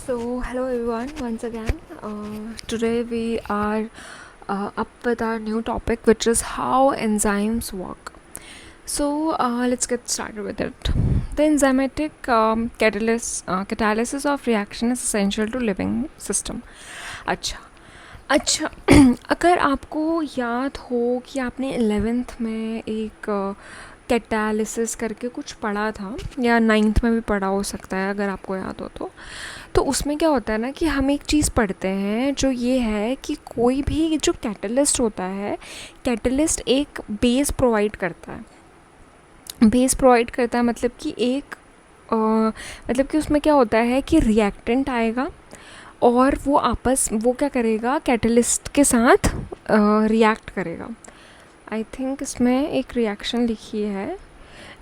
So, hello everyone, once again. Today we are up with our new topic, which is how enzymes work. So, let's get started with it. The enzymatic catalysis of reaction is essential to living system. अच्छा अच्छा अगर आपको याद हो कि आपने 11th में एक कैटालिसिस करके कुछ पढ़ा था या 9th में भी पढ़ा हो सकता है अगर आपको याद हो तो उसमें क्या होता है ना कि हम एक चीज़ पढ़ते हैं जो ये है कि कोई भी जो कैटलिस्ट होता है, कैटलिस्ट एक बेस प्रोवाइड करता है। बेस प्रोवाइड करता है मतलब कि मतलब कि उसमें क्या होता है कि रिएक्टेंट आएगा और वो क्या करेगा, कैटलिस्ट के साथ रिएक्ट करेगा। आई थिंक इसमें एक रिएक्शन लिखी है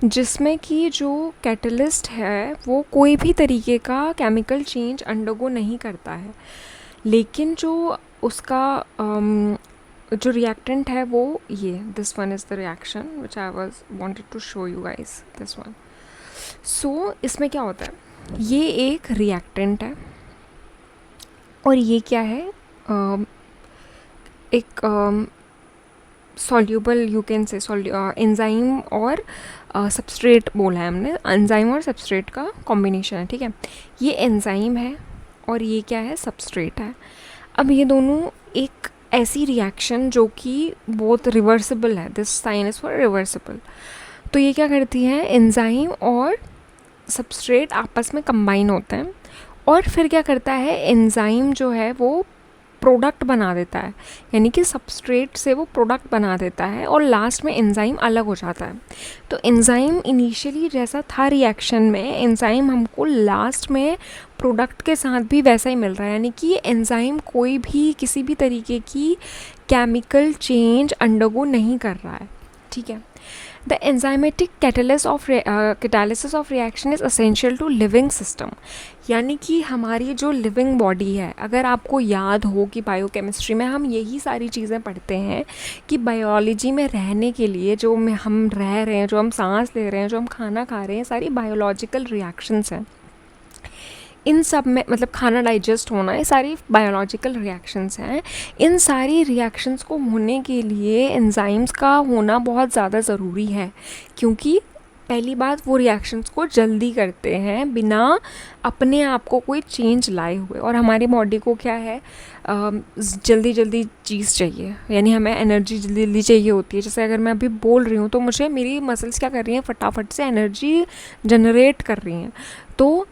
जिसमें कि जो कैटलिस्ट है वो कोई भी तरीके का केमिकल चेंज अंडरगो नहीं करता है, लेकिन जो उसका जो रिएक्टेंट है वो ये this one is the reaction which I was wanted to show you guys, this one. So इसमें क्या होता है, ये एक रिएक्टेंट है और ये क्या है, एक soluble you can say enzyme और सबस्ट्रेट बोला है हमने, एंजाइम और सबस्ट्रेट का कॉम्बिनेशन है, ठीक है। ये एंजाइम है और ये क्या है, सबस्ट्रेट है। अब ये दोनों एक ऐसी रिएक्शन जो कि बहुत रिवर्सिबल है, this sign is for reversible. तो ये क्या करती है, एंजाइम और सबस्ट्रेट आपस में कंबाइन होते हैं और फिर क्या करता है, एंजाइम जो है वो प्रोडक्ट बना देता है, यानी कि सबस्ट्रेट से वो प्रोडक्ट बना देता है और लास्ट में एंजाइम अलग हो जाता है। तो एंजाइम इनिशियली जैसा था रिएक्शन में, एंजाइम हमको लास्ट में प्रोडक्ट के साथ भी वैसा ही मिल रहा है, यानी कि एंजाइम कोई भी किसी भी तरीके की केमिकल चेंज अंडरगो नहीं कर रहा है, ठीक है। The enzymatic catalysis of reaction is essential to living system, यानी कि हमारी जो लिविंग बॉडी है, अगर आपको याद हो कि बायोकेमिस्ट्री में हम यही सारी चीज़ें पढ़ते हैं कि बायोलॉजी में रहने के लिए जो हम रह रहे हैं, जो हम सांस ले रहे हैं, जो हम खाना खा रहे हैं, सारी बायोलॉजिकल रिएक्शंस हैं। इन सब में मतलब खाना डाइजेस्ट होना, ये सारी बायोलॉजिकल रिएक्शंस हैं। इन सारी रिएक्शंस को होने के लिए एंजाइम्स का होना बहुत ज़्यादा ज़रूरी है, क्योंकि पहली बात वो रिएक्शंस को जल्दी करते हैं बिना अपने आप को कोई चेंज लाए हुए। और हमारी बॉडी को क्या है, जल्दी जल्दी चीज़ चाहिए, यानी हमें एनर्जी जल्दी जल्दी चाहिए होती है। जैसे अगर मैं अभी बोल रही हूँ तो मुझे मेरी मसल्स क्या कर रही हैं, फटाफट से एनर्जी जनरेट कर रही हैं। तो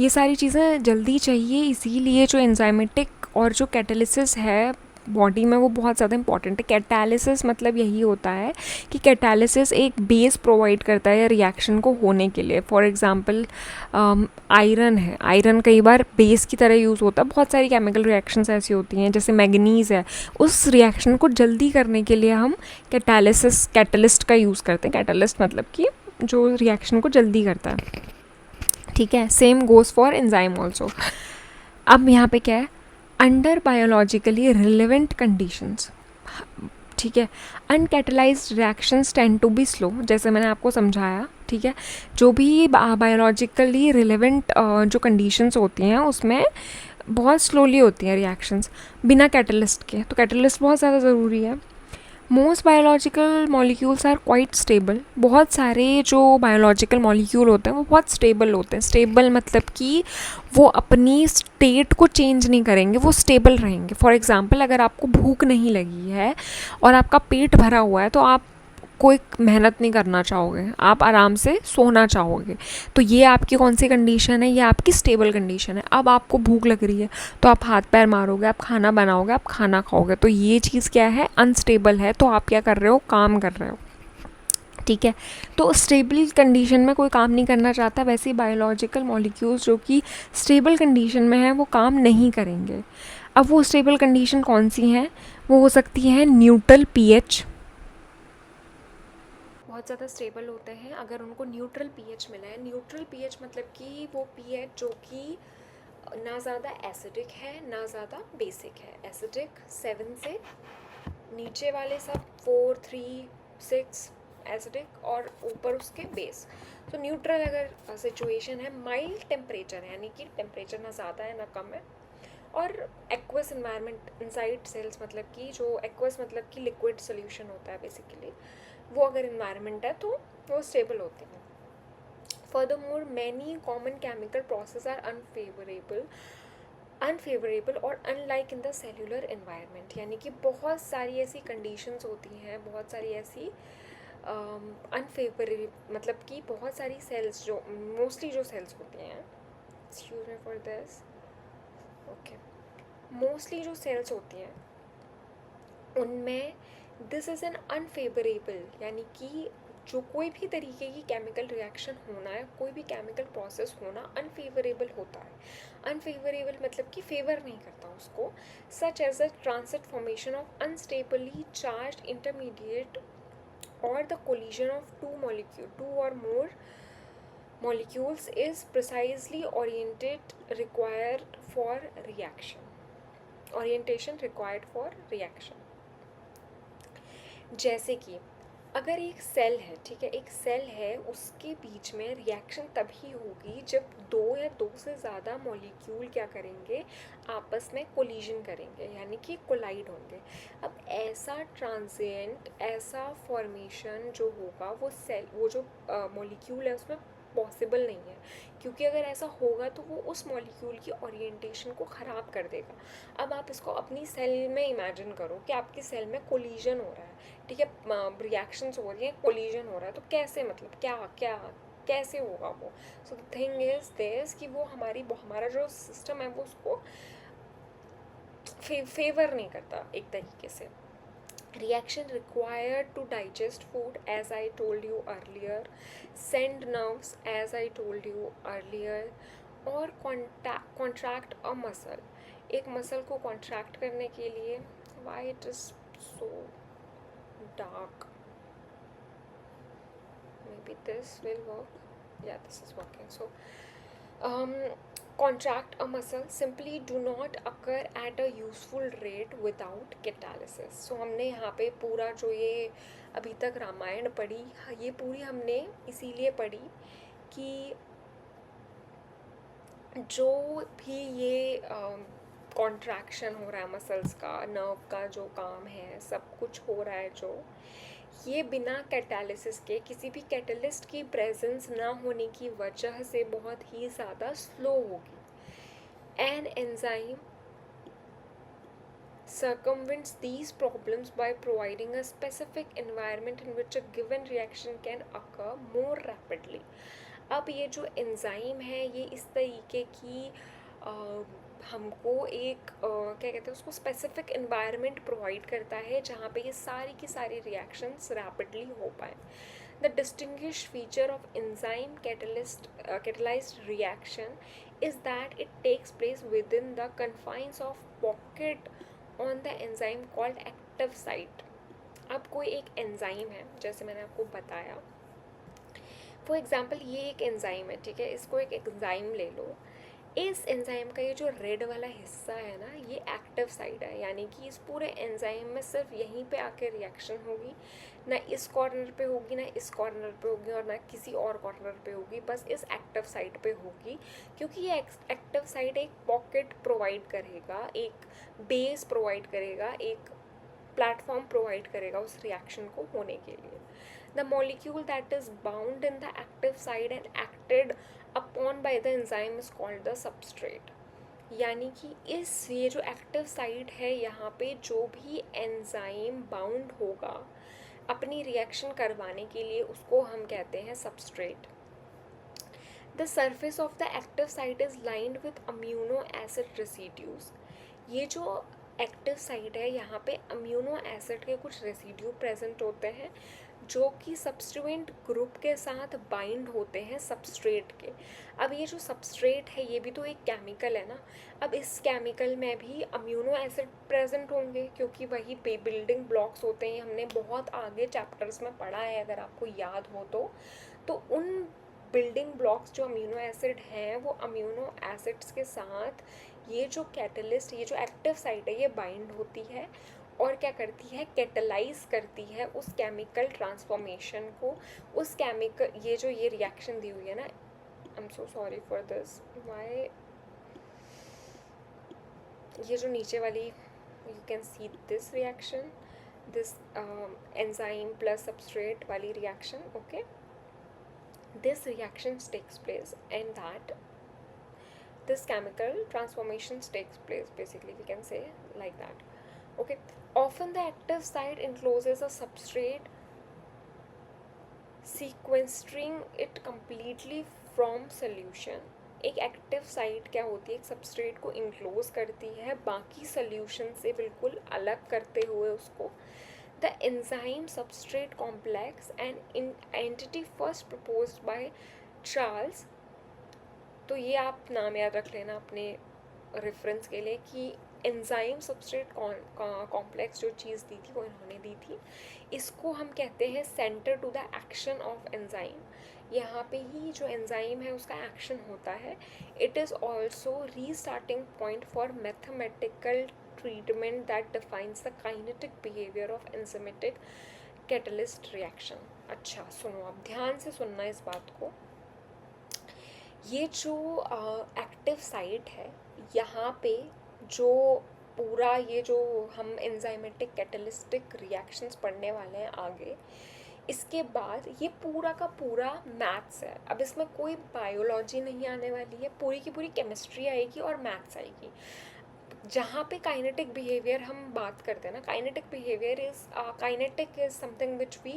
ये सारी चीज़ें जल्दी चाहिए, इसीलिए जो एंजाइमेटिक और जो कैटालिसिस है बॉडी में वो बहुत ज़्यादा इंपॉर्टेंट है। कैटालिसिस मतलब यही होता है कि कैटालिसिस एक बेस प्रोवाइड करता है रिएक्शन को होने के लिए। फॉर एग्जांपल आयरन है, आयरन कई बार बेस की तरह यूज़ होता है। बहुत सारी केमिकल रिएक्शंस ऐसी होती हैं, जैसे मैग्नीज़ है, उस रिएक्शन को जल्दी करने के लिए हम कैटलिस्ट का यूज़ करते हैं। कैटलिस्ट मतलब कि जो रिएक्शन को जल्दी करता है, ठीक है। Same goes for enzyme also. अब यहाँ पे क्या है, अंडर बायोलॉजिकली रिलेवेंट कंडीशंस, ठीक है, uncatalysed reactions tend to be slow, जैसे मैंने आपको समझाया, ठीक है। जो भी बायोलॉजिकली रिलेवेंट जो कंडीशंस होती हैं उसमें बहुत स्लोली होती हैं रिएक्शंस बिना कैटलिस्ट के। तो कैटलिस्ट बहुत ज़्यादा ज़रूरी है। Most biological molecules are quite stable, बहुत सारे जो बायोलॉजिकल मॉलिक्यूल होते हैं वो बहुत स्टेबल होते हैं। स्टेबल मतलब कि वो अपनी स्टेट को चेंज नहीं करेंगे, वो स्टेबल रहेंगे। फॉर एग्जांपल अगर आपको भूख नहीं लगी है और आपका पेट भरा हुआ है तो आप कोई मेहनत नहीं करना चाहोगे, आप आराम से सोना चाहोगे। तो ये आपकी कौन सी कंडीशन है, ये आपकी स्टेबल कंडीशन है। अब आपको भूख लग रही है तो आप हाथ पैर मारोगे, आप खाना बनाओगे, आप खाना खाओगे। तो ये चीज़ क्या है, अनस्टेबल है। तो आप क्या कर रहे हो, काम कर रहे हो, ठीक है। तो स्टेबल कंडीशन में कोई काम नहीं करना चाहता, वैसे ही बायोलॉजिकल मॉलिक्यूल्स जो कि स्टेबल कंडीशन में हैं वो काम नहीं करेंगे। अब वो स्टेबल कंडीशन कौन सी हैं, वो हो सकती है न्यूट्रल पीएच, बहुत ज़्यादा स्टेबल होते हैं अगर उनको न्यूट्रल पीएच मिला है। न्यूट्रल पीएच मतलब कि वो पीएच जो कि ना ज़्यादा एसिडिक है ना ज़्यादा बेसिक है। एसिडिक 7 से नीचे वाले सब 4, 3, 6 एसिडिक और ऊपर उसके बेस। तो न्यूट्रल अगर सिचुएशन है, माइल्ड टेम्परेचर है यानी कि टेम्परेचर ना ज़्यादा है ना कम है, और एक्वस इन्वायरमेंट इनसाइड सेल्स, मतलब कि जो एक्वस मतलब कि लिक्विड सोल्यूशन होता है बेसिकली, वो अगर इन्वायरमेंट है तो वो स्टेबल होते हैं। Furthermore many common chemical process are unfavourable और unlike in the cellular environment, यानी कि बहुत सारी ऐसी कंडीशंस होती हैं, बहुत सारी ऐसी अनफेवरेबल, मतलब कि बहुत सारी सेल्स जो मोस्टली जो सेल्स होती हैं, excuse me for this, okay, mostly जो सेल्स होती हैं उनमें दिस इज़ एन अनफेवरेबल, यानी कि जो कोई भी तरीके की केमिकल रिएक्शन होना है, कोई भी केमिकल प्रोसेस होना अनफेवरेबल होता है। अनफेवरेबल मतलब कि फेवर नहीं करता उसको, such as the transit formation of unstably charge intermediate or the collision of two or more molecules is precisely orientation required for reaction। जैसे कि अगर एक सेल है, ठीक है, एक सेल है, उसके बीच में रिएक्शन तभी होगी जब दो या दो से ज़्यादा मॉलिक्यूल क्या करेंगे, आपस में कोलिजन करेंगे, यानी कि कोलाइड होंगे। अब ऐसा ट्रांजिएंट, ऐसा फॉर्मेशन जो होगा वो जो मॉलिक्यूल है उसमें पॉसिबल नहीं है, क्योंकि अगर ऐसा होगा तो वो उस मॉलिक्यूल की ओरिएंटेशन को ख़राब कर देगा। अब आप इसको अपनी सेल में इमेजिन करो कि आपकी सेल में कोलिजन हो रहा है, ठीक है, रिएक्शंस हो रही हैं, कोलिजन हो रहा है, तो कैसे, मतलब क्या क्या कैसे होगा वो। So the thing is this कि वो हमारा जो सिस्टम है वो उसको फेवर नहीं करता एक तरीके से। Reaction required to digest food, as I told you earlier, send nerves, as I told you earlier, और contract a muscle, एक मसल को कॉन्ट्रैक्ट करने के लिए, why it is so dark, maybe this will work, yeah this is working, so contract a muscle simply do not occur at a useful rate without catalysis। सो हमने यहाँ पे पूरा जो ये अभी तक रामायण पढ़ी, ये पूरी हमने इसीलिए पढ़ी कि जो भी ये कॉन्ट्रैक्शन हो रहा है मसल्स का, नर्व का जो काम है, सब कुछ हो रहा है जो, ये बिना कैटालिसिस के, किसी भी कैटलिस्ट की प्रेजेंस ना होने की वजह से बहुत ही ज़्यादा स्लो होगी। An enzyme circumvents these problems by providing a specific environment in which a given reaction can occur more rapidly। अब ये जो एंजाइम है ये इस तरीके की हमको एक क्या कहते हैं उसको, स्पेसिफिक एनवायरनमेंट प्रोवाइड करता है जहाँ पे ये सारी की सारी रिएक्शंस रैपिडली हो पाए। The distinguish feature of enzyme catalyzed reaction is that it takes place within the confines of pocket on the enzyme called active site। अब कोई एक एंजाइम है, जैसे मैंने आपको बताया, फॉर एग्जाम्पल ये एक एंजाइम है, ठीक है, इसको एक एंजाइम ले लो, इस एंजाइम का ये जो रेड वाला हिस्सा है ना, ये एक्टिव साइड है, यानी कि इस पूरे एंजाइम में सिर्फ यहीं पे आके रिएक्शन होगी, ना इस कॉर्नर पे होगी, ना इस कॉर्नर पे होगी, और ना किसी और कॉर्नर पे होगी, बस इस एक्टिव साइड पे होगी, क्योंकि ये एक्टिव साइड एक पॉकेट प्रोवाइड करेगा, एक बेस प्रोवाइड करेगा, एक प्लेटफॉर्म प्रोवाइड करेगा उस रिएक्शन को होने के लिए। The molecule that is bound in the active side and acted upon by the enzyme is called the substrate. यानी कि ये जो एक्टिव साइड है, यहाँ पे जो भी एंजाइम बाउंड होगा अपनी रिएक्शन करवाने के लिए, उसको हम कहते हैं substrate. The surface of the active site is lined with amino acid residues. ये जो एक्टिव साइट है यहाँ पे अम्यूनो एसिड के कुछ रेसिड्यू प्रेजेंट होते हैं जो कि सब्स्टिट्यूएंट ग्रुप के साथ बाइंड होते हैं सबस्ट्रेट के। अब ये जो सबस्ट्रेट है ये भी तो एक केमिकल है ना, अब इस केमिकल में भी अम्यूनो एसिड प्रेजेंट होंगे, क्योंकि वही बिल्डिंग ब्लॉक्स होते हैं, हमने बहुत आगे चैप्टर्स में पढ़ा है अगर आपको याद हो तो उन बिल्डिंग ब्लॉक्स जो अम्यूनो एसिड हैं वो अम्यूनो एसिड्स के साथ ये जो कैटलिस्ट, ये जो एक्टिव साइट है ये बाइंड होती है, और क्या करती है, कैटलाइज करती है उस केमिकल ट्रांसफॉर्मेशन को, उस केमिकल, ये जो ये रिएक्शन दी हुई है ना, I am so sorry for this, why ये जो नीचे वाली, you can see this reaction, this enzyme plus substrate wali reaction, okay, this reaction takes place and that this chemical transformations takes place, basically we can say like that, okay. Often the active site encloses a substrate, sequestering it completely from solution. एक active site क्या होती है, एक substrate को enclose करती है बाकी solution से बिल्कुल अलग करते हुए उसको. The enzyme substrate complex and entity first proposed by Charles. तो ये आप नाम याद रख लेना अपने रेफरेंस के लिए कि एंजाइम सबस्ट्रेट कॉम्प्लेक्स जो चीज़ दी थी वो इन्होंने दी थी. इसको हम कहते हैं centre to the action of enzyme. यहाँ पे ही जो एंजाइम है उसका एक्शन होता है. It is also restarting point for mathematical treatment that defines the kinetic behaviour of enzymatic catalyst reaction. अच्छा सुनो, अब ध्यान से सुनना इस बात को. ये जो एक्टिव साइट है, यहाँ पे जो पूरा ये जो हम एंजाइमेटिक कैटलिस्टिक रिएक्शंस पढ़ने वाले हैं आगे, इसके बाद ये पूरा का पूरा मैथ्स है. अब इसमें कोई बायोलॉजी नहीं आने वाली है, पूरी की पूरी केमिस्ट्री आएगी और मैथ्स आएगी. जहाँ पे काइनेटिक बिहेवियर हम बात करते हैं ना, kinetic behaviour is something which we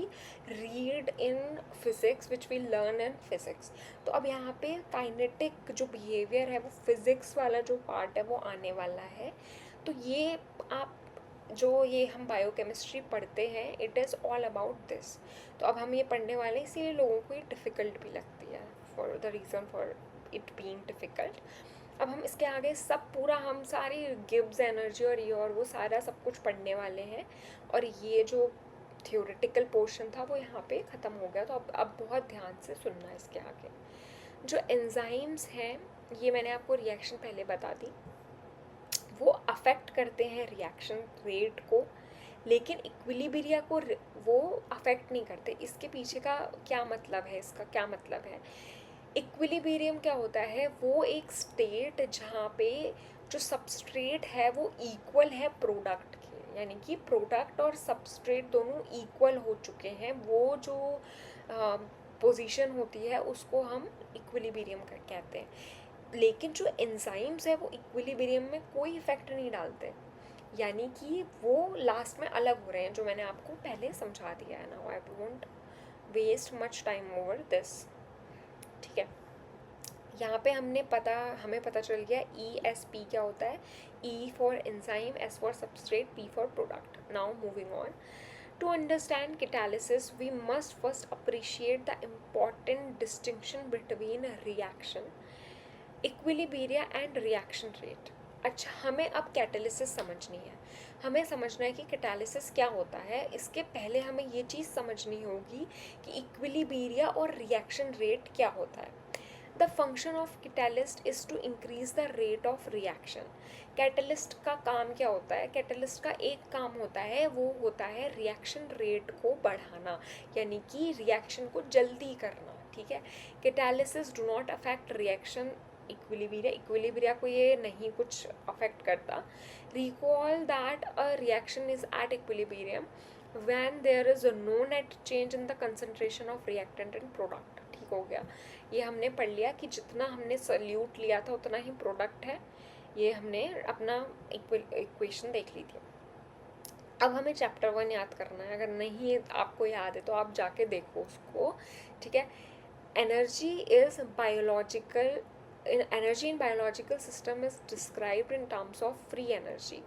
read in physics, which we learn in physics. तो अब यहाँ पे काइनेटिक जो बिहेवियर है वो फिज़िक्स वाला जो पार्ट है वो आने वाला है. तो ये आप जो ये हम बायोकेमिस्ट्री पढ़ते हैं, it is all about this. तो अब हम ये पढ़ने वाले हैं, इसीलिए लोगों को ये डिफ़िकल्ट भी लगती है, for the reason for it being difficult. अब हम इसके आगे सब पूरा हम सारी गिब्स एनर्जी और ये और वो सारा सब कुछ पढ़ने वाले हैं. और ये जो थियोरेटिकल पोर्शन था वो यहाँ पे ख़त्म हो गया. तो अब बहुत ध्यान से सुनना इसके आगे. जो एंजाइम्स हैं, ये मैंने आपको रिएक्शन पहले बता दी, वो अफेक्ट करते हैं रिएक्शन रेट को, लेकिन इक्विलिब्रिया को वो अफेक्ट नहीं करते. इसके पीछे का क्या मतलब है, इसका क्या मतलब है. इक्विलिब्रियम क्या होता है, वो एक स्टेट जहाँ पे जो सबस्ट्रेट है वो इक्वल है प्रोडक्ट के, यानी कि प्रोडक्ट और सबस्ट्रेट दोनों इक्वल हो चुके हैं. वो जो पोजीशन होती है उसको हम इक्विलिब्रियम कहते हैं. लेकिन जो एंजाइम्स है वो इक्विलिब्रियम में कोई इफेक्ट नहीं डालते, यानी कि वो लास्ट में अलग हो रहे हैं, जो मैंने आपको पहले समझा दिया है. Now I won't waste much time over this, ठीक है. यहाँ पे हमें पता चल गया ESP क्या होता है. E for enzyme, S for substrate, P for product. Now moving on. To understand catalysis, we must first appreciate the important distinction between reaction, equilibria and reaction rate. अच्छा, हमें अब कैटालिसिस समझनी है. हमें समझना है कि कैटालिसिस क्या होता है. इसके पहले हमें ये चीज़ समझनी होगी कि इक्विलिब्रिया और रिएक्शन रेट क्या होता है. The function of catalyst is to increase the rate of reaction. Catalyst का काम क्या होता है, कैटालिस्ट का एक काम होता है, वो होता है रिएक्शन रेट को बढ़ाना, यानी कि रिएक्शन को जल्दी करना, ठीक है. Catalysis do not affect reaction equilibria को ये नहीं कुछ अफेक्ट करता. Recall that a reaction is at equilibrium when there is no net change in the concentration of reactant and product. ठीक हो गया. ये हमने पढ़ लिया कि जितना हमने सॉल्यूट लिया था उतना ही प्रोडक्ट है. ये हमने अपना इक्वेशन देख ली थी. अब हमें चैप्टर 1 याद करना है. अगर नहीं आपको याद है तो आप जाके देखो उसको, ठीक है. Energy is biological. Energy in biological system is described in terms of free energy.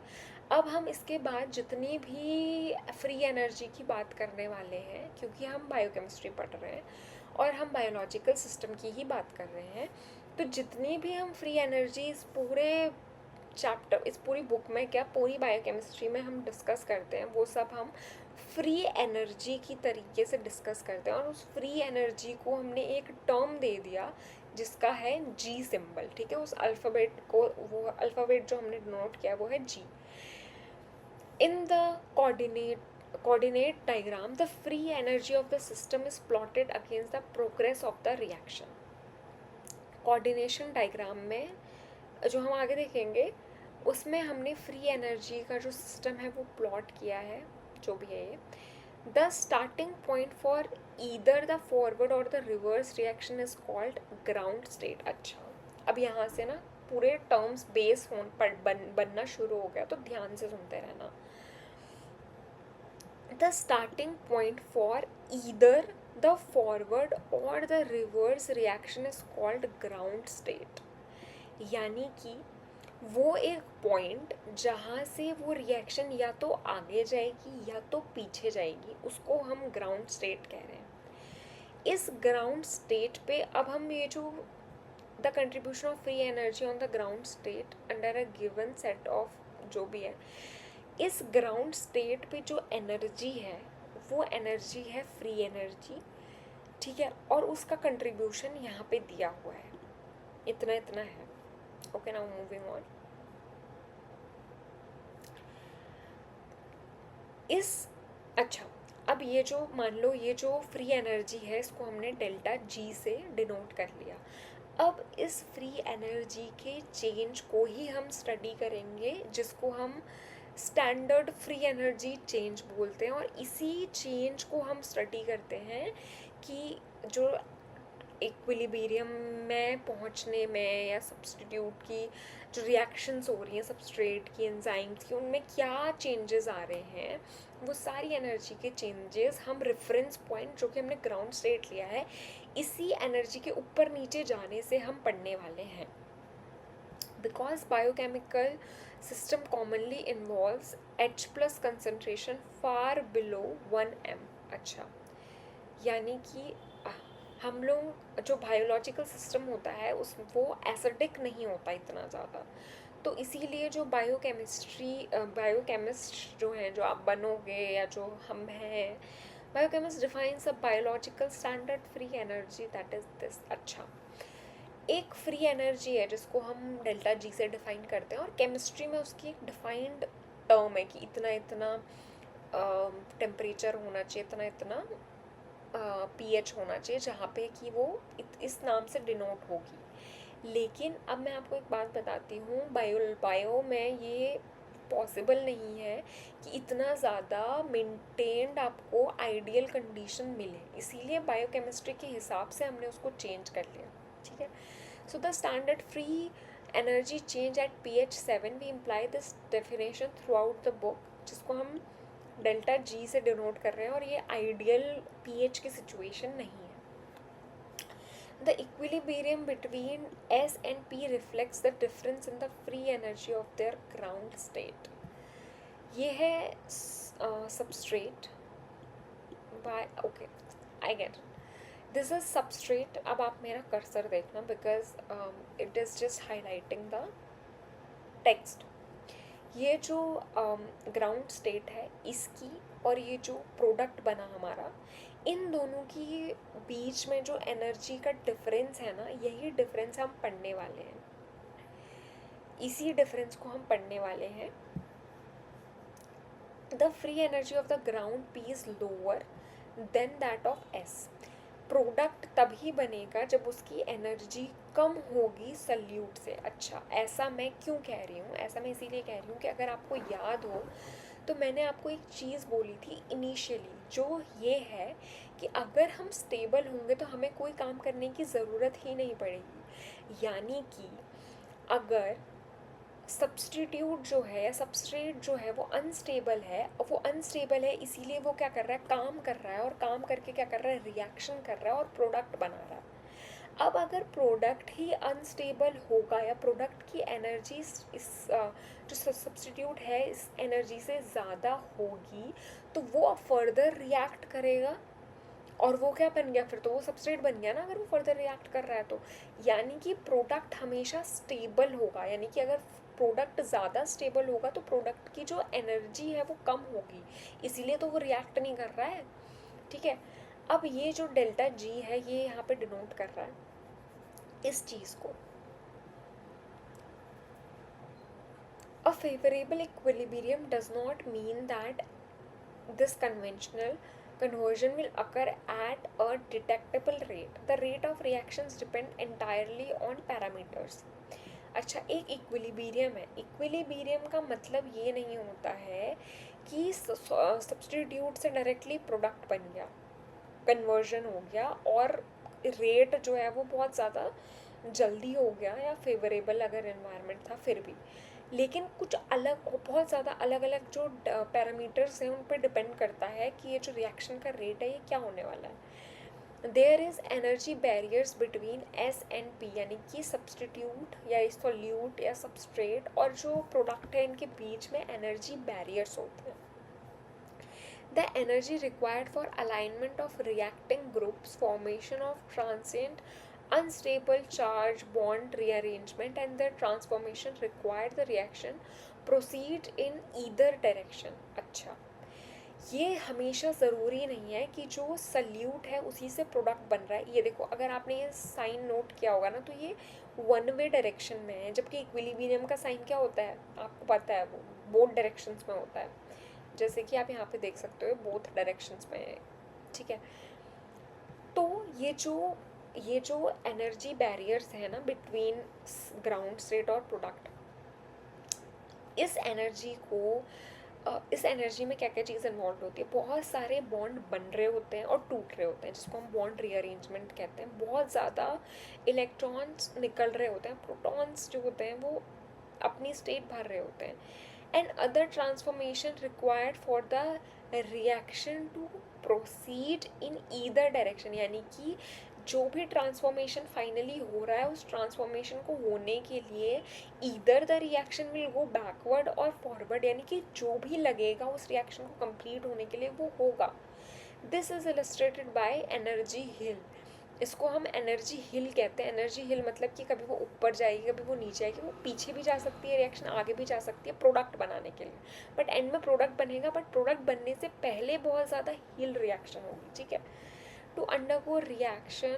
अब हम इसके बाद जितनी भी फ्री एनर्जी की बात करने वाले हैं, क्योंकि हम बायोकेमिस्ट्री पढ़ रहे हैं और हम बायोलॉजिकल सिस्टम की ही बात कर रहे हैं, तो जितनी भी हम फ्री एनर्जी इस पूरे चैप्टर, इस पूरी बुक में, क्या पूरी बायोकेमिस्ट्री में हम डिस्कस करते हैं, वो सब हम फ्री एनर्जी की तरीके से डिस्कस करते हैं. और उस फ्री एनर्जी को हमने एक टर्म दे दिया जिसका है G सिंबल, ठीक है. उस अल्फ़ाबेट को, वो अल्फ़ाबेट जो हमने नोट किया वो है G. In the coordinate diagram, the free energy of the system is plotted against the progress of the reaction. Coordination diagram में जो हम आगे देखेंगे उसमें हमने फ्री एनर्जी का जो सिस्टम है वो प्लॉट किया है, जो भी है ये. The starting point for either the forward और the reverse reaction is called ground state. अच्छा, अब यहाँ से ना पूरे टर्म्स बेस बनना शुरू हो गया, तो ध्यान से सुनते रहना. The starting point for either the forward और the reverse reaction is called ground state. यानी कि वो एक पॉइंट जहाँ से वो रिएक्शन या तो आगे जाएगी या तो पीछे जाएगी, उसको हम ग्राउंड स्टेट कह रहे हैं. इस ग्राउंड स्टेट पे अब हम ये जो the contribution of free energy on the ground state under a given set of जो भी है, इस ग्राउंड स्टेट पे जो एनर्जी है वो एनर्जी है फ्री एनर्जी, ठीक है. और उसका कंट्रीब्यूशन यहाँ पे दिया हुआ है, इतना इतना है. Okay, now moving on. अच्छा, अब ये जो मान लो ये जो फ्री एनर्जी है इसको हमने डेल्टा जी से डिनोट कर लिया. अब इस फ्री एनर्जी के चेंज को ही हम स्टडी करेंगे, जिसको हम स्टैंडर्ड फ्री एनर्जी चेंज बोलते हैं. और इसी चेंज को हम स्टडी करते हैं कि जो इक्विलिब्रियम में पहुंचने में या सब्स्टिट्यूट की जो रिएक्शंस हो रही हैं सबस्ट्रेट की, एंजाइम्स की, उनमें क्या चेंजेस आ रहे हैं, वो सारी एनर्जी के चेंजेस हम रेफरेंस पॉइंट जो कि हमने ग्राउंड स्टेट लिया है, इसी एनर्जी के ऊपर नीचे जाने से हम पढ़ने वाले हैं. Because biochemical system commonly involves H+ concentration far below 1 m. अच्छा, यानी कि हम लोग जो बायोलॉजिकल सिस्टम होता है उस वो एसिडिक नहीं होता इतना ज़्यादा, तो इसीलिए जो बायोकेमिस्ट जो हैं, जो आप बनोगे या जो हम हैं, biochemist defines a biological standard free energy that is this. अच्छा, एक फ्री एनर्जी है जिसको हम डेल्टा जी से डिफाइन करते हैं, और केमिस्ट्री में उसकी एक डिफाइंड टर्म है कि इतना इतना टेम्परेचर होना चाहिए, इतना इतना pH होना चाहिए, जहाँ पे कि वो इस नाम से डिनोट होगी. लेकिन अब मैं आपको एक बात बताती हूँ, बायो में ये पॉसिबल नहीं है कि इतना ज़्यादा मेंटेन्ड आपको आइडियल कंडीशन मिले, इसीलिए बायोकेमिस्ट्री के हिसाब से हमने उसको चेंज कर लिया, ठीक है. So the standard free energy change at pH 7, we imply this definition throughout the book, जिसको हम डेल्टा जी से डिनोट कर रहे हैं, और ये आइडियल pH की सिचुएशन नहीं है. The equilibrium between S and P reflects the difference in the free energy of their ground state. ये है substrate by, okay, I get this is substrate. अब आप मेरा कर्सर देखना, because it is just highlighting the text. ये जो ground state है इसकी और ये जो प्रोडक्ट बना हमारा, इन दोनों की बीच में जो एनर्जी का डिफरेंस है ना, यही डिफरेंस हम पढ़ने वाले हैं. इसी डिफरेंस को हम पढ़ने वाले हैं. The free energy of the ground P is lower than that of S. Product तभी बनेगा जब उसकी एनर्जी कम होगी सल्यूट से. अच्छा, ऐसा मैं क्यों कह रही हूँ? ऐसा मैं इसीलिए कह रही हूँ कि अगर आपको याद हो तो मैंने आपको एक चीज़ बोली थी इनिशियली, जो ये है कि अगर हम स्टेबल होंगे तो हमें कोई काम करने की ज़रूरत ही नहीं पड़ेगी. यानी कि अगर सब्स्टिट्यूट जो है या सबस्ट्रेट जो है वो अनस्टेबल है, और वो अनस्टेबल है इसीलिए वो क्या कर रहा है, काम कर रहा है, और काम करके क्या कर रहा है, रिएक्शन कर रहा है और प्रोडक्ट बना रहा है. अब अगर प्रोडक्ट ही अनस्टेबल होगा या प्रोडक्ट की एनर्जी इस जो सब्स्टिट्यूट है इस एनर्जी से ज़्यादा होगी, तो वो फर्दर रिएक्ट करेगा, और वो क्या बन गया फिर, तो वो सबस्ट्रेट बन गया ना, अगर वो फर्दर रिएक्ट कर रहा है तो. यानी कि प्रोडक्ट हमेशा स्टेबल होगा, यानी कि अगर प्रोडक्ट ज़्यादा स्टेबल होगा तो प्रोडक्ट की जो एनर्जी है वो कम होगी, इसीलिए तो वो रिएक्ट नहीं कर रहा है, ठीक है. अब ये जो डेल्टा जी है ये यहाँ पे डिनोट कर रहा है इस चीज़ को. अ favorable equilibrium does not mean that this conventional conversion will occur at a detectable rate. The rate of reactions depend entirely on parameters. अच्छा, एक इक्विलिब्रियम है. इक्विलिब्रियम का मतलब ये नहीं होता है कि सब्स्टिट्यूट से डायरेक्टली प्रोडक्ट बन गया, कन्वर्जन हो गया और रेट जो है वो बहुत ज़्यादा जल्दी हो गया या फेवरेबल अगर एनवायरनमेंट था फिर भी. लेकिन कुछ अलग, बहुत ज़्यादा अलग अलग जो पैरामीटर्स हैं उन पर डिपेंड करता है कि ये जो रिएक्शन का रेट है ये क्या होने वाला है. There is energy barriers between S and P, यानी कि सब्सटीट्यूट या सॉल्यूट या सबस्ट्रेट और जो प्रोडक्ट है इनके बीच में एनर्जी बैरियर्स होते हैं. The energy required for alignment of reacting groups, formation of transient unstable charge bond rearrangement and their transformation required the reaction proceed in either direction. अच्छा, ये हमेशा ज़रूरी नहीं है कि जो सल्यूट है उसी से प्रोडक्ट बन रहा है. ये देखो, अगर आपने ये साइन नोट किया होगा ना, तो ये वन वे डायरेक्शन में है, जबकि इक्विलिब्रियम का साइन क्या होता है आपको पता है, वो बोथ डायरेक्शंस में होता है. जैसे कि आप यहाँ पे देख सकते हो बोथ डायरेक्शंस में है. ठीक है, तो ये जो एनर्जी बैरियर्स है ना बिटवीन ग्राउंड स्टेट और प्रोडक्ट, इस एनर्जी में क्या क्या चीज़ इन्वॉल्व होती है. बहुत सारे बॉन्ड बन रहे होते हैं और टूट रहे होते हैं, जिसको हम बॉन्ड रीअरेंजमेंट कहते हैं. बहुत ज़्यादा इलेक्ट्रॉन्स निकल रहे होते हैं, प्रोटॉन्स जो होते हैं वो अपनी स्टेट भर रहे होते हैं. And other transformation required for the reaction to proceed in either direction, यानी कि जो भी ट्रांसफॉर्मेशन फाइनली हो रहा है उस ट्रांसफॉर्मेशन को होने के लिए either the reaction will go backward और फॉरवर्ड, यानी कि जो भी लगेगा उस रिएक्शन को कंप्लीट होने के लिए वो होगा. This is illustrated by energy hill. इसको हम एनर्जी हिल कहते हैं. एनर्जी हिल मतलब कि कभी वो ऊपर जाएगी, कभी वो नीचे आएगी, वो पीछे भी जा सकती है रिएक्शन, आगे भी जा सकती है प्रोडक्ट बनाने के लिए. बट एंड में प्रोडक्ट बनेगा, बट प्रोडक्ट बनने से पहले बहुत ज़्यादा हिल रिएक्शन होगी. ठीक है, to undergo reaction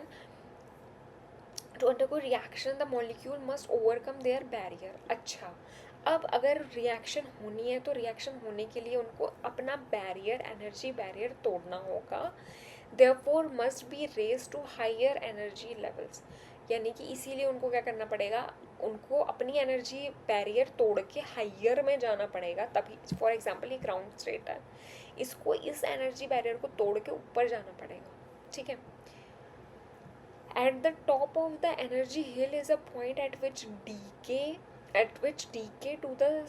the molecule must overcome their barrier. अच्छा, अब अगर रिएक्शन होनी है तो रिएक्शन होने के लिए उनको अपना बैरियर, एनर्जी बैरियर तोड़ना होगा. Therefore must be raise to higher energy levels, यानी कि इसीलिए उनको क्या करना पड़ेगा, उनको अपनी एनर्जी बैरियर तोड़ के हायर में जाना पड़ेगा. तभी फॉर एग्जांपल ये ग्राउंड स्टेट है, इसको इस एनर्जी बैरियर को तोड़ के ऊपर जाना पड़ेगा. ठीक है, at the top of the energy hill is a point at which decay to the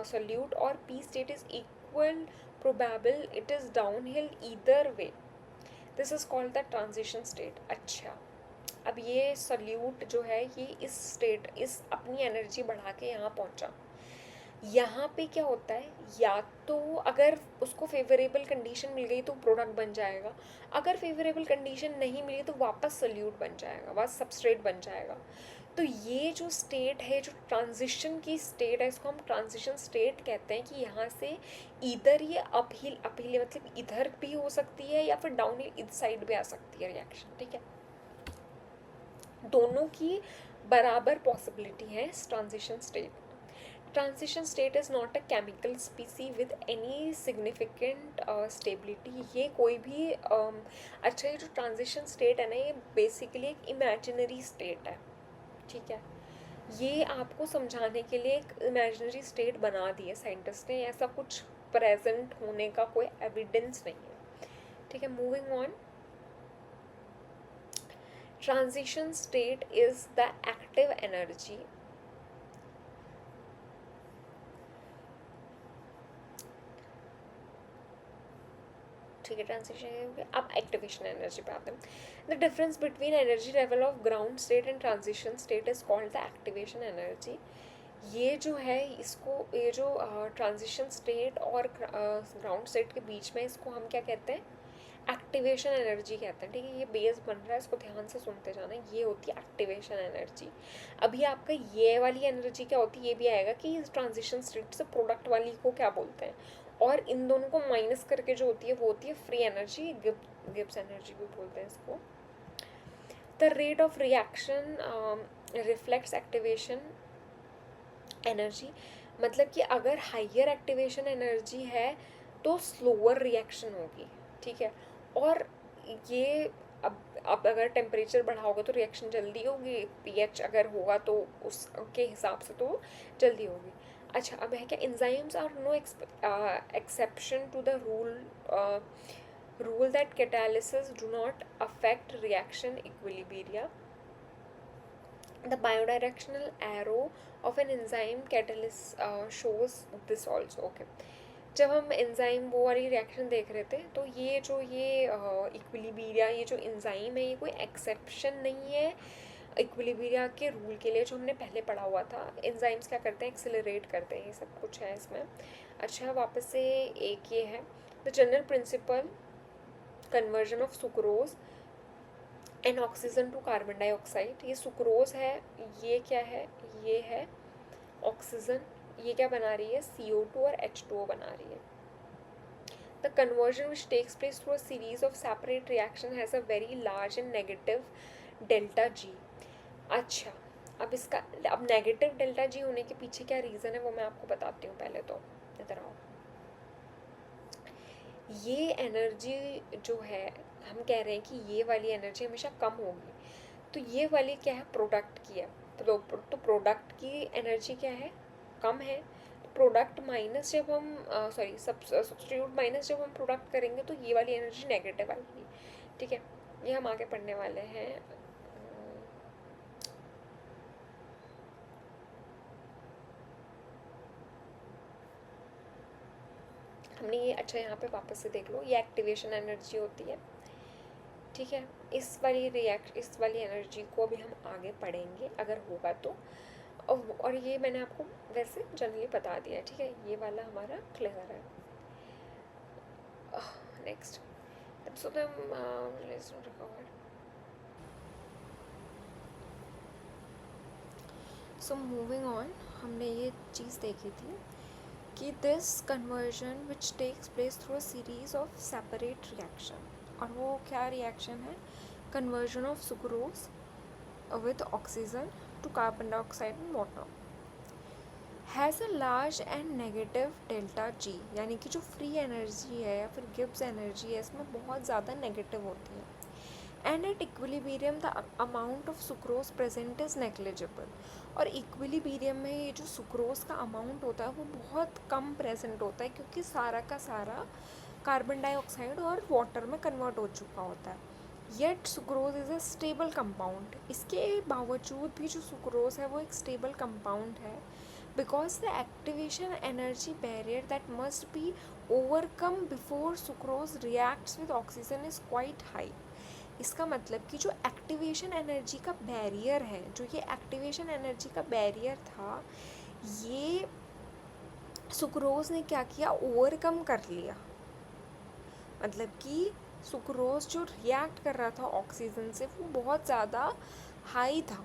solute or p state is equal probable it is downhill either way. This is called the transition state. अच्छा, अब ये solute जो है ये इस अपनी energy बढ़ा के यहाँ पहुँचा. यहाँ पे क्या होता है, या तो अगर उसको फेवरेबल कंडीशन मिल गई तो प्रोडक्ट बन जाएगा, अगर फेवरेबल कंडीशन नहीं मिली तो वापस सल्यूट बन जाएगा, वापस सबस्ट्रेट बन जाएगा. तो ये जो स्टेट है, जो ट्रांजिशन की स्टेट है, इसको हम ट्रांजिशन स्टेट कहते हैं. कि यहाँ से इधर ये अपहिल मतलब इधर भी हो सकती है या फिर डाउन हिल इस साइड भी आ सकती है रिएक्शन. ठीक है, दोनों की बराबर पॉसिबिलिटी है इस transition state. Transition state is not a chemical स्पीसी with any significant stability. ये कोई भी अच्छा, ये जो ट्रांजिशन स्टेट है ना, ये बेसिकली एक इमेजिनरी स्टेट है. ठीक है, ये आपको समझाने के लिए एक इमेजिनरी स्टेट बना दी है साइंटिस्ट ने, ऐसा कुछ प्रेजेंट होने का कोई एविडेंस नहीं है. ठीक है, moving on. Transition state is the active energy ठीक है, ट्रांजिशन हो गया. अब एक्टिवेशन एनर्जी पे आते हैं. The difference between energy level of ground state and transition state is called the activation energy. ये जो है इसको, ये जो ट्रांजिशन स्टेट और ग्राउंड स्टेट के बीच में, इसको हम क्या कहते हैं, एक्टिवेशन एनर्जी कहते हैं. ठीक है, ये बेस बन रहा है, इसको ध्यान से सुनते जाना. ये होती है एक्टिवेशन एनर्जी. अभी आपका ये वाली एनर्जी क्या होती है ये भी आएगा कि इस ट्रांजिशन स्टेट से प्रोडक्ट वाली को क्या बोलते हैं, और इन दोनों को माइनस करके जो होती है वो होती है फ्री एनर्जी, गिब्स एनर्जी भी बोलते हैं इसको. The rate of reaction reflects activation energy. मतलब कि अगर हाइयर एक्टिवेशन एनर्जी है तो स्लोअर रिएक्शन होगी, ठीक है। और ये अब अगर टेम्परेचर बढ़ा होगा तो रिएक्शन जल्दी होगी, पीएच अगर होगा तो उसके हिसाब से तो जल्दी होगी। अच्छा, अब है क्या, enzymes are no exception to the rule that catalysis do not affect reaction equilibria. The bidirectional arrow of an enzyme catalyst shows this also. Okay. जब हम एंजाइम वो वाली रिएक्शन देख रहे थे तो ये इक्विलिब्रिया, ये जो एंजाइम है ये कोई एक्सेप्शन नहीं है इक्विलिब्रिया के रूल के लिए जो हमने पहले पढ़ा हुआ था। एंजाइम्स क्या करते हैं, एक्सेलरेट करते हैं, ये सब कुछ है इसमें। अच्छा, वापस से एक ये है the general principle conversion of sucrose and oxygen to carbon dioxide. ये सुक्रोज है, ये क्या है, ये है ऑक्सीजन, ये क्या बना रही है, CO2 और H2O बना रही है। The conversion which takes place through a series of separate reaction has a very large and negative delta G. अच्छा, अब नेगेटिव डेल्टा जी होने के पीछे क्या रीज़न है वो मैं आपको बताती हूँ। पहले तो इधर आओ, ये एनर्जी जो है हम कह रहे हैं कि ये वाली एनर्जी हमेशा कम होगी, तो ये वाली क्या है, प्रोडक्ट की है। तो प्रोडक्ट की एनर्जी क्या है, कम है। प्रोडक्ट माइनस जब हम सब्स्टिट्यूट माइनस जब हम प्रोडक्ट करेंगे तो ये वाली एनर्जी नेगेटिव आएगी, ठीक है। ये हम आगे पढ़ने वाले हैं। हमने ये, अच्छा यहाँ पे वापस से देख लो, ये एक्टिवेशन एनर्जी होती है, ठीक है। इस वाली एनर्जी को अभी हम आगे पढ़ेंगे अगर होगा तो। और ये मैंने आपको वैसे जनरली बता दिया है, ठीक है। ये वाला हमारा क्लियर है। नेक्स्ट, सो मूविंग ऑन, हमने ये चीज़ देखी थी कि this conversion which takes place through a series of separate reaction, और वो क्या रिएक्शन है, conversion of sucrose with oxygen to carbon dioxide and water, has a large and negative delta G. यानी कि जो फ्री एनर्जी है या फिर गिब्स एनर्जी है इसमें बहुत ज़्यादा नेगेटिव होती है। And at equilibrium the amount of sucrose present is negligible. और इक्विलिब्रियम में ये जो सुक्रोज का अमाउंट होता है वो बहुत कम प्रेजेंट होता है, क्योंकि सारा का सारा कार्बन डाइऑक्साइड और वाटर में कन्वर्ट हो चुका होता है। Yet sucrose is a stable compound. इसके बावजूद भी जो सुक्रोज है वो एक स्टेबल कंपाउंड है, because the activation energy barrier that must be overcome before sucrose reacts with oxygen is quite high. इसका मतलब कि जो एक्टिवेशन एनर्जी का बैरियर है, जो ये एक्टिवेशन एनर्जी का बैरियर था, ये सुक्रोज ने क्या किया, ओवरकम कर लिया। मतलब कि सुक्रोज जो रिएक्ट कर रहा था ऑक्सीजन से वो बहुत ज़्यादा हाई था।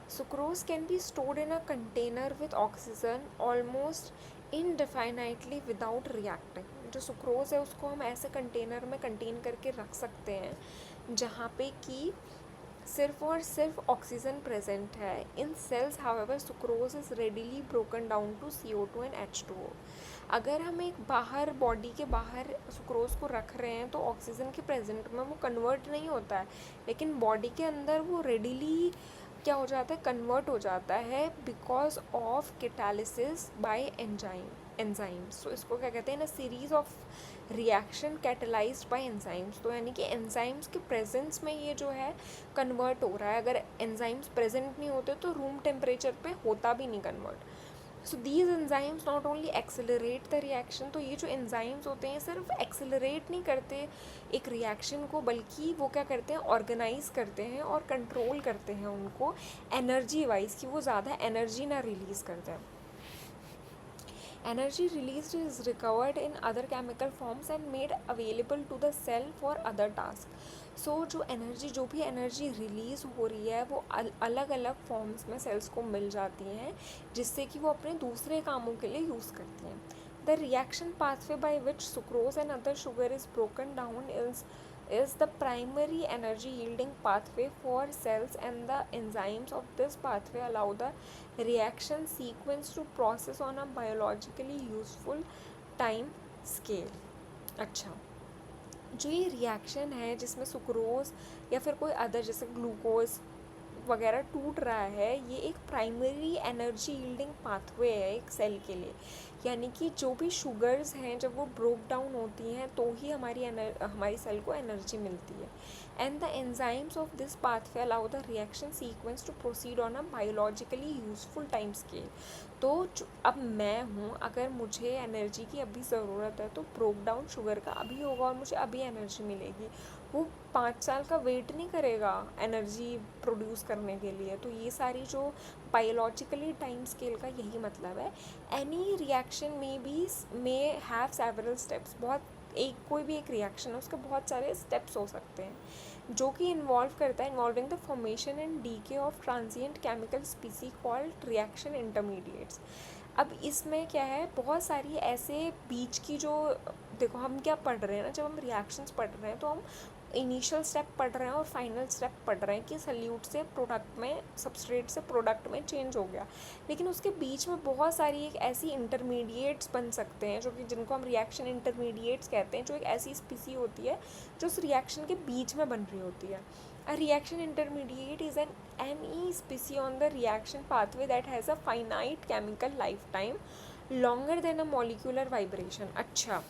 Sucrose can be stored in a container with oxygen almost indefinitely without reacting. जो सुक्रोज है उसको हम ऐसे कंटेनर में कंटेन करके रख सकते हैं जहाँ पे कि सिर्फ और सिर्फ ऑक्सीजन प्रेजेंट है। In cells however sucrose is readily broken down to CO2 and H2O। अगर हम एक बाहर, बॉडी के बाहर सुक्रोज को रख रहे हैं तो ऑक्सीजन के प्रेजेंट में वो कन्वर्ट नहीं होता है, लेकिन बॉडी के अंदर वो रेडिली क्या हो जाता है, कन्वर्ट हो जाता है, because of catalysis by enzymes. तो इसको क्या कहते हैं, ना series of reaction catalysed by enzymes. तो यानी कि एंजाइम्स के प्रेजेंस में ये जो है कन्वर्ट हो रहा है। अगर एंजाइम्स प्रेजेंट नहीं होते तो रूम टेम्परेचर पे होता भी नहीं convert. So these enzymes not only accelerate the reaction. तो ये जो एंजाइम्स होते हैं सिर्फ एक्सेलरेट नहीं करते एक रिएक्शन को, बल्कि वो क्या करते हैं, ऑर्गेनाइज करते हैं और कंट्रोल करते हैं उनको एनर्जी वाइज, कि वो ज़्यादा एनर्जी ना रिलीज़ करते हैं। Energy released is recovered in other chemical forms and made available to the cell for other tasks. So जो भी एनर्जी रिलीज़ हो रही है वो अलग अलग फॉर्म्स में सेल्स को मिल जाती हैं, जिससे कि वो अपने दूसरे कामों के लिए यूज़ करती हैं। The reaction pathway by which sucrose and other sugar is broken down is is the primary energy yielding pathway for cells, and the enzymes of this pathway allow the reaction sequence to process on a biologically useful time scale. अच्छा, जो ये reaction है जिसमें sucrose या फिर कोई other जैसे glucose वगैरह टूट रहा है, ये एक प्राइमरी एनर्जी यील्डिंग पाथवे है एक सेल के लिए। यानी कि जो भी शुगर्स हैं जब वो ब्रोक डाउन होती हैं तो ही हमारी सेल को एनर्जी मिलती है। And the enzymes of this pathway allow the reaction sequence to proceed on a biologically useful time scale. तो अब मैं हूँ, अगर मुझे एनर्जी की अभी ज़रूरत है तो ब्रोक डाउन शुगर का अभी होगा और मुझे अभी एनर्जी मिलेगी। वो 5 साल का वेट नहीं करेगा एनर्जी प्रोड्यूस करने के लिए। तो ये सारी जो बायोलॉजिकली टाइम स्केल का यही मतलब है। Any reaction may have several steps. कोई भी एक रिएक्शन है उसके बहुत सारे स्टेप्स हो सकते हैं जो कि involving the formation and DK of transient chemical स्पीसी called reaction intermediates. अब इसमें क्या है, बहुत सारी ऐसे बीच की जो, देखो हम क्या पढ़ रहे हैं ना, जब हम रिएक्शंस पढ़ रहे हैं तो हम इनिशियल स्टेप पढ़ रहे हैं और फाइनल स्टेप पढ़ रहे हैं कि सल्यूट से प्रोडक्ट में, सबस्ट्रेट से प्रोडक्ट में चेंज हो गया। लेकिन उसके बीच में बहुत सारी एक ऐसी इंटरमीडिएट्स बन सकते हैं जो कि जिनको हम रिएक्शन इंटरमीडिएट्स कहते हैं, जो एक ऐसी स्पीसी होती है जो उस रिएक्शन के बीच में बन रही होती है। A reaction intermediate is an any species on the reaction pathway that has a finite chemical lifetime longer than a molecular vibration। अच्छा,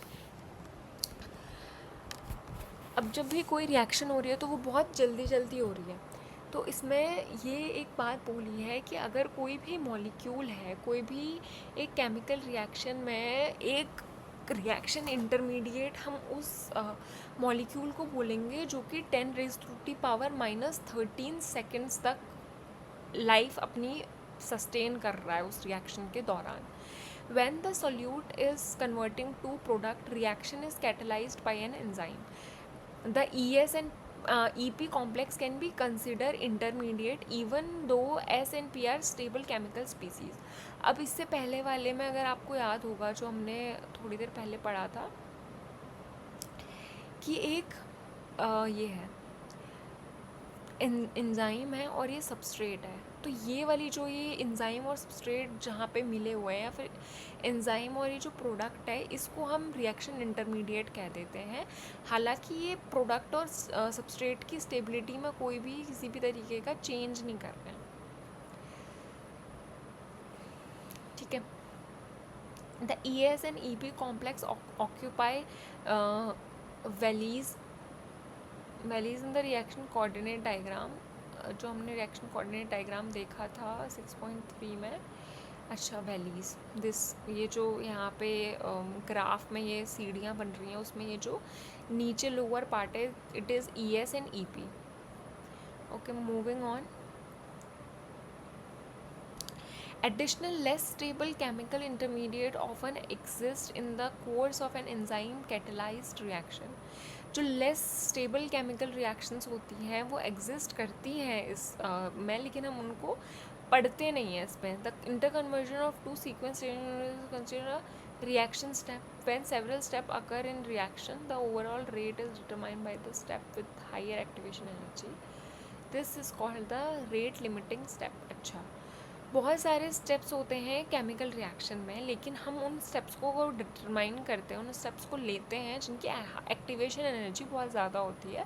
अब जब भी कोई रिएक्शन हो रही है तो वो बहुत जल्दी जल्दी हो रही है। तो इसमें ये एक बात बोली है कि अगर कोई भी मॉलिक्यूल है, कोई भी एक केमिकल रिएक्शन में एक रिएक्शन इंटरमीडिएट, हम उस मॉलिक्यूल को बोलेंगे जो कि 10⁻⁻13 सेकेंड्स तक लाइफ अपनी सस्टेन कर रहा है उस रिएक्शन के दौरान। When the solute is converting to product, reaction is catalyzed by an enzyme. The ES and EP complex can be considered intermediate even though S and P are stable chemical species। अब इससे पहले वाले में अगर आपको याद होगा जो हमने थोड़ी देर पहले पढ़ा था कि एक ये है एंजाइम है और ये सबस्ट्रेट है। तो ये वाली जो ये एंजाइम और सबस्ट्रेट जहाँ पे मिले हुए हैं, या फिर एंजाइम और ये जो प्रोडक्ट है, इसको हम रिएक्शन इंटरमीडिएट कह देते हैं। हालांकि ये प्रोडक्ट और सबस्ट्रेट की स्टेबिलिटी में कोई भी किसी भी तरीके का चेंज नहीं कर रहे हैं, ठीक है। The ES and EP complex occupy valleys in the reaction coordinate diagram. जो हमने रिएक्शन कोऑर्डिनेट डायग्राम देखा था 6.3 में। अच्छा, वैलीज़ ये जो यहाँ पे ग्राफ में ये सीढ़ियाँ बन रही हैं, उसमें ये जो नीचे लोअर पार्ट है, it is ES and EP। Okay, moving on. Additional less stable chemical intermediate often exist in the course of an enzyme catalyzed reaction। जो लेस स्टेबल केमिकल रिएक्शंस होती हैं वो एग्जिस्ट करती हैं इस में, लेकिन हम उनको पढ़ते नहीं हैं इसमें। The interconversion of two sequence consider reaction step. When several step occur in reaction, the overall rate is determined by the step with higher activation energy. This is called the rate limiting step. अच्छा, बहुत सारे steps होते हैं chemical reaction में, लेकिन हम उन steps को डिटरमाइन करते हैं, उन स्टेप्स को लेते हैं जिनकी एक्टिवेशन एनर्जी बहुत ज़्यादा होती है,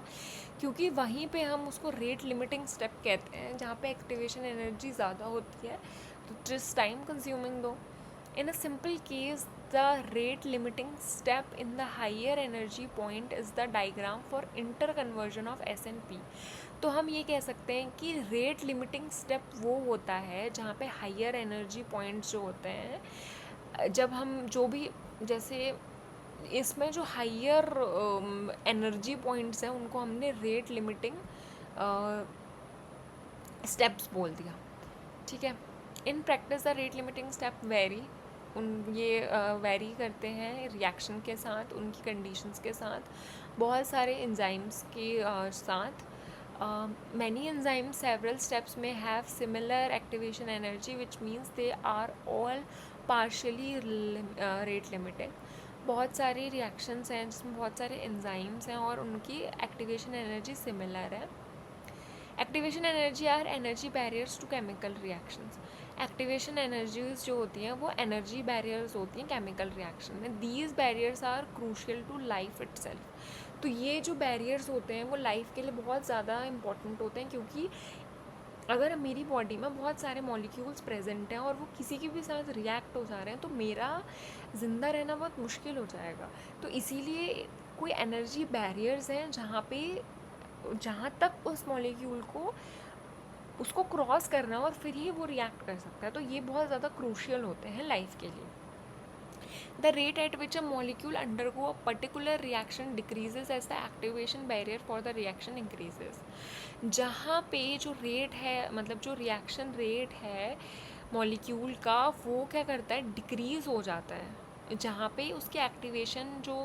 क्योंकि वहीं पे हम उसको रेट लिमिटिंग स्टेप कहते हैं, जहाँ पे एक्टिवेशन एनर्जी ज़्यादा होती है। तो जिस टाइम कंज्यूमिंग दो। In a simple case, the rate limiting step in the higher energy point is the diagram for interconversion of S and P। तो हम ये कह सकते हैं कि रेट लिमिटिंग स्टेप वो होता है जहाँ पे हायर एनर्जी पॉइंट्स जो होते हैं, जब हम जो भी, जैसे इसमें जो हायर एनर्जी पॉइंट्स हैं उनको हमने रेट लिमिटिंग स्टेप्स बोल दिया, ठीक है। In practice the rate limiting step very, ये वेरी करते हैं रिएक्शन के साथ, उनकी कंडीशंस के साथ, बहुत सारे एंजाइम्स के साथ। Many enzymes, several steps may have similar activation energy, which means they are all partially rate limiting। बहुत सारे रिएक्शंस हैं जिसमें बहुत सारे एंजाइम्स हैं और उनकी एक्टिवेशन एनर्जी सिमिलर है. Activation energy are energy barriers to chemical reactions. Activation energies जो होती हैं वो एनर्जी बैरियर्स होती हैं केमिकल रिएक्शन में. These barriers are crucial to life itself. तो ये जो बैरियर्स होते हैं वो लाइफ के लिए बहुत ज़्यादा इंपॉर्टेंट होते हैं, क्योंकि अगर मेरी बॉडी में बहुत सारे मॉलिक्यूल्स प्रेजेंट हैं और वो किसी के भी साथ रिएक्ट हो जा रहे हैं तो मेरा ज़िंदा रहना बहुत मुश्किल हो जाएगा. तो इसीलिए कोई एनर्जी बैरियर्स हैं जहाँ तक उस मॉलिक्यूल को उसको क्रॉस करना और फिर ही वो रिएक्ट कर सकता है. तो ये बहुत ज़्यादा क्रूशियल होते हैं लाइफ के लिए. The rate at which a molecule undergo a particular reaction decreases as the activation barrier for the reaction increases. जहाँ पे जो रेट है, मतलब जो रिएक्शन रेट है मॉलिक्यूल का, वो क्या करता है, डिक्रीज़ हो जाता है जहाँ पे उसके एक्टिवेशन जो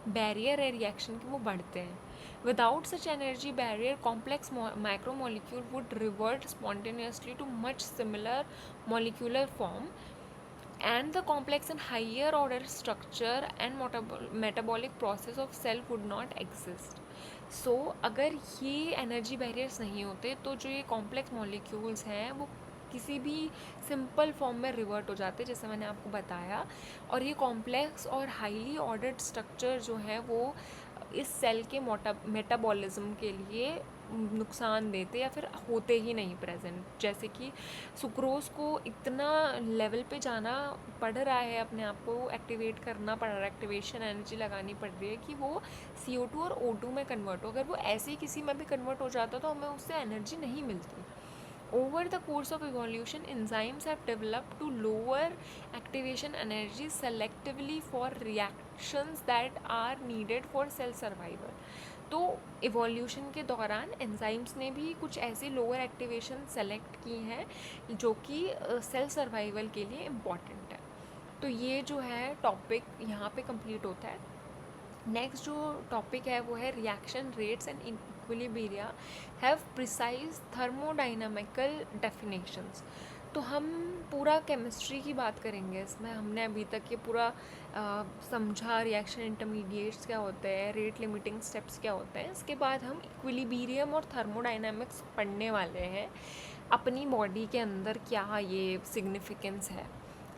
बैरियर है रिएक्शन के वो बढ़ते हैं. Without such energy barrier complex micromolecule would revert spontaneously too much similar molecular form, and the complex and higher order structure and metabolic process of cell would not exist. So अगर ये energy barriers नहीं होते तो जो ये complex molecules हैं वो किसी भी सिंपल फॉर्म में रिवर्ट हो जाते, जैसे मैंने आपको बताया. और ये कॉम्प्लेक्स और हाईली ऑर्डर्ड स्ट्रक्चर जो है वो इस सेल के मेटाबॉलिज्म के लिए नुकसान देते या फिर होते ही नहीं प्रेजेंट. जैसे कि सुक्रोज़ को इतना लेवल पे जाना पड़ रहा है, अपने आप को एक्टिवेट करना पड़ रहा है, एक्टिवेशन एनर्जी लगानी पड़ रही है कि वो CO2 और O2 में कन्वर्ट हो. अगर वो ऐसे ही किसी में भी कन्वर्ट हो जाता तो हमें उससे एनर्जी नहीं मिलती. Over the course of evolution, enzymes have developed to lower activation energy selectively for reactions that are needed for cell survival. तो इवोल्यूशन के दौरान एंजाइम्स ने भी कुछ ऐसी लोअर एक्टिवेशन सेलेक्ट की हैं जो कि सेल सर्वाइवल के लिए इम्पॉर्टेंट है. तो ये जो है टॉपिक यहाँ पे कंप्लीट होता है. नेक्स्ट जो टॉपिक है वो है reaction rates and equilibria have precise thermodynamical definitions. तो हम पूरा केमिस्ट्री की बात करेंगे इसमें. हमने अभी तक ये पूरा समझा रिएक्शन इंटरमीडिएट्स क्या होते हैं, रेट लिमिटिंग स्टेप्स क्या होते हैं. इसके बाद हम इक्विलिब्रियम और थर्मोडाइनामिक्स पढ़ने वाले हैं, अपनी बॉडी के अंदर क्या ये सिग्निफिकेंस है.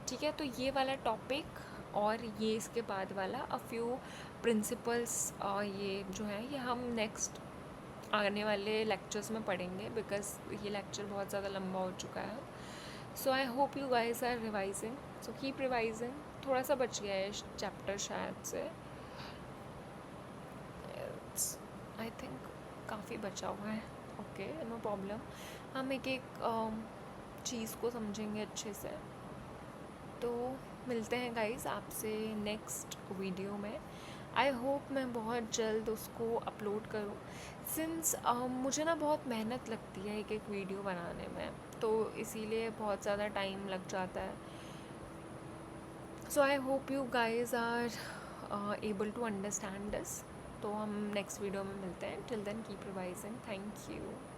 ठीक है, तो ये वाला टॉपिक और ये इसके बाद वाला अ फ्यू प्रिंसिपल्स ये जो है ये हम नेक्स्ट आने वाले लेक्चर्स में पढ़ेंगे, बिकॉज ये लेक्चर बहुत ज़्यादा लंबा हो चुका है. So I hope you guys are revising, so keep revising. थोड़ा सा बच गया है चैप्टर शायद से, आई थिंक काफ़ी बचा हुआ है. Okay, no problem. हम एक चीज़ को समझेंगे अच्छे से. तो मिलते हैं गाइस आपसे नेक्स्ट वीडियो में. आई होप मैं बहुत जल्द उसको अपलोड करूँ, सिंस मुझे ना बहुत मेहनत लगती है एक एक वीडियो बनाने में, तो इसीलिए बहुत ज़्यादा टाइम लग जाता है. So I hope you guys are able to understand this. तो हम नेक्स्ट वीडियो में मिलते हैं. Till then keep revising. Thank you.